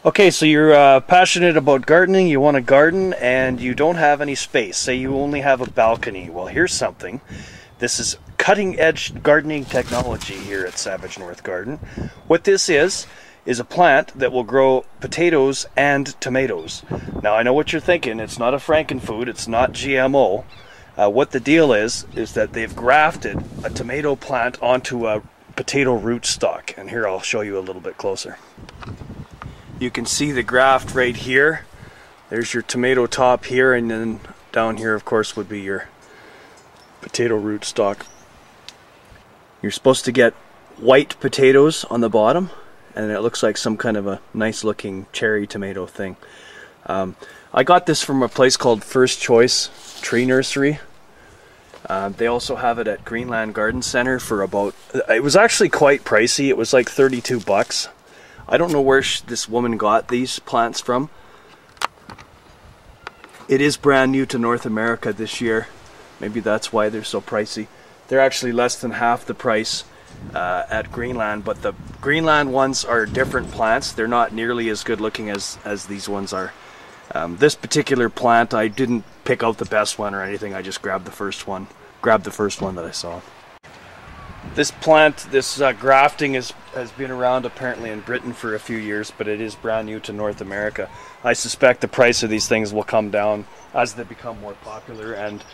Okay, so you're passionate about gardening, you want to garden, and you don't have any space. Say you only have a balcony. Well, here's something. This is cutting-edge gardening technology here at Savage North Garden. What this is a plant that will grow potatoes and tomatoes. Now, I know what you're thinking. It's not a frankenfood. It's not GMO. What the deal is that they've grafted a tomato plant onto a potato rootstock. And here, I'll show you a little bit closer. You can see the graft right here. There's your tomato top here, and then down here, of course, would be your potato rootstock. You're supposed to get white potatoes on the bottom, and it looks like some kind of a nice looking cherry tomato thing. I got this from a place called First Choice Tree Nursery. They also have it at Greenland Garden Center for about, it was actually quite pricey. It was like 32 bucks. I don't know where this woman got these plants from. It is brand new to North America this year. Maybe that's why they're so pricey. They're actually less than half the price at Greenland, but the Greenland ones are different plants. They're not nearly as good looking as these ones are. This particular plant, I didn't pick out the best one or anything. I just grabbed the first one. That I saw. This plant, this grafting has been around apparently in Britain for a few years, but it is brand new to North America. I suspect the price of these things will come down as they become more popular, and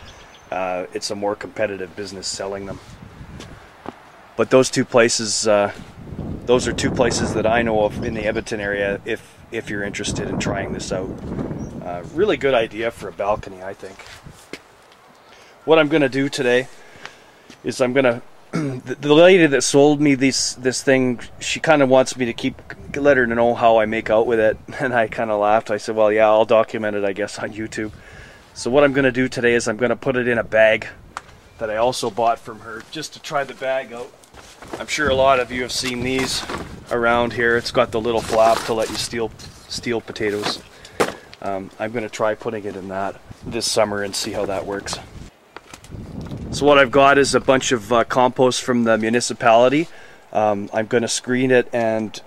it's a more competitive business selling them. But those two places, those are two places that I know of in the Edmonton area if you're interested in trying this out. Really good idea for a balcony, I think. What I'm going to do today is I'm going to the lady that sold me this thing, she kind of wants me to let her know how I make out with it, and I kind of laughed. I said, well, yeah, I'll document it, I guess, on YouTube. So what I'm going to do today is I'm going to put it in a bag that I also bought from her, just to try the bag out. I'm sure a lot of you have seen these around here. It's got the little flap to let you steal potatoes. I'm going to try putting it in that this summer and see how that works. So what I've got is a bunch of compost from the municipality. I'm going to screen it and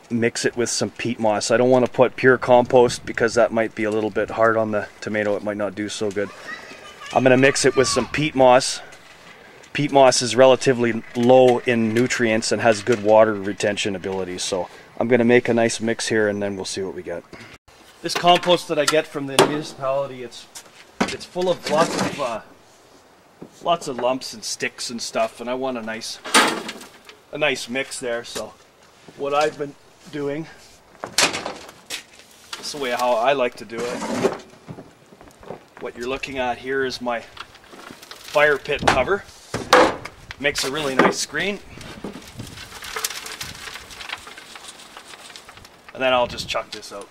mix it with some peat moss. I don't want to put pure compost because that might be a little bit hard on the tomato. It might not do so good. I'm going to mix it with some peat moss. Peat moss is relatively low in nutrients and has good water retention ability. So I'm going to make a nice mix here, and then we'll see what we get. This compost that I get from the municipality, it's full of lots of lumps and sticks and stuff, and I want a nice mix there. So what I've been doing, this is the way how I like to do it. What you're looking at here is my fire pit cover. Makes a really nice screen. And then I'll just chuck this out.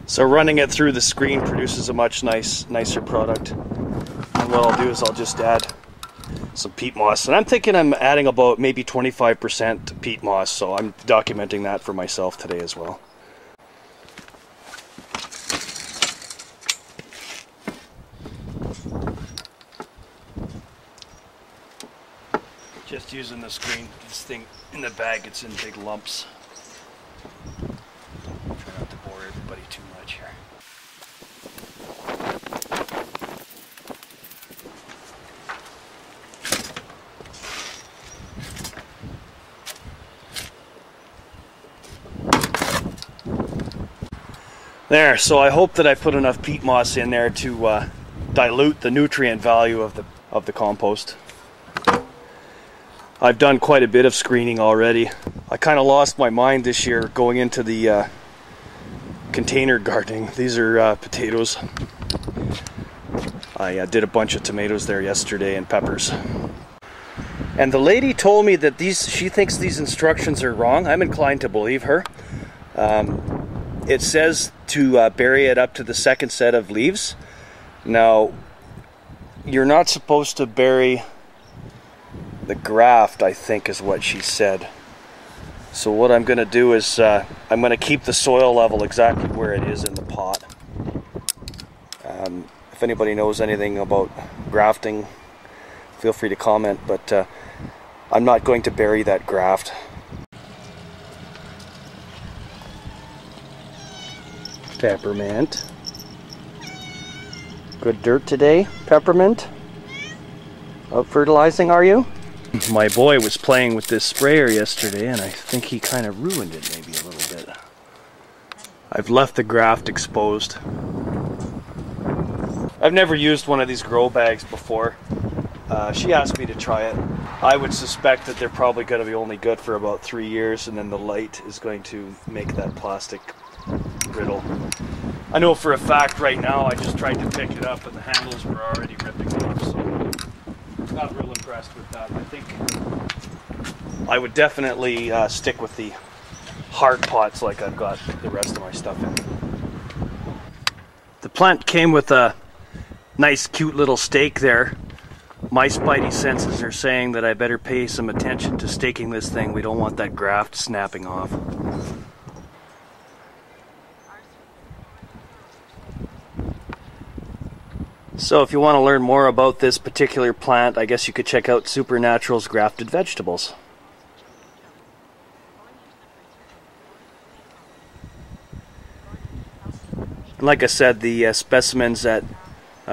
So running it through the screen produces a much nicer product. And what I'll do is I'll just add some peat moss. And I'm thinking I'm adding about maybe 25% peat moss, so I'm documenting that for myself today as well. Just using the screen, this thing in the bag, it's in big lumps. Try not to bore everybody too much here. There, so I hope that I put enough peat moss in there to dilute the nutrient value of the compost. I've done quite a bit of screening already. I kind of lost my mind this year going into the container gardening. These are potatoes. I did a bunch of tomatoes there yesterday and peppers. And the lady told me that she thinks these instructions are wrong. I'm inclined to believe her. It says to bury it up to the second set of leaves. Now, you're not supposed to bury the graft, I think is what she said. So what I'm going to do is I'm going to keep the soil level exactly where it is in the pot. If anybody knows anything about grafting, feel free to comment, but I'm not going to bury that graft. Peppermint. Good dirt today, Peppermint? Out fertilizing, are you? My boy was playing with this sprayer yesterday and I think he kind of ruined it maybe a little bit. I've left the graft exposed. I've never used one of these grow bags before. She asked me to try it. I would suspect that they're probably going to be only good for about 3 years, and then the light is going to make that plastic brittle. I know for a fact right now, I just tried to pick it up and the handles were already ripping off, so I'm not real impressed with that. I think I would definitely stick with the hard pots like I've got the rest of my stuff in. The plant came with a nice cute little stake there. My spidey senses are saying that I better pay some attention to staking this thing. We don't want that graft snapping off. So if you want to learn more about this particular plant, I guess you could check out Supernatural's Grafted Vegetables. And like I said, the specimens at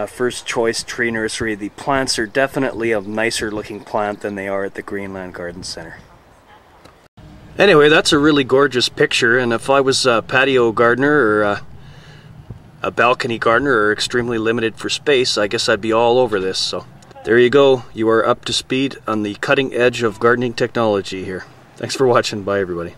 First Choice Tree Nursery, the plants are definitely a nicer looking plant than they are at the Greenland Garden Center. Anyway, that's a really gorgeous picture, and if I was a patio gardener or a balcony gardener or extremely limited for space, I guess I'd be all over this. So there you go, you are up to speed on the cutting edge of gardening technology here. Thanks for watching, bye everybody.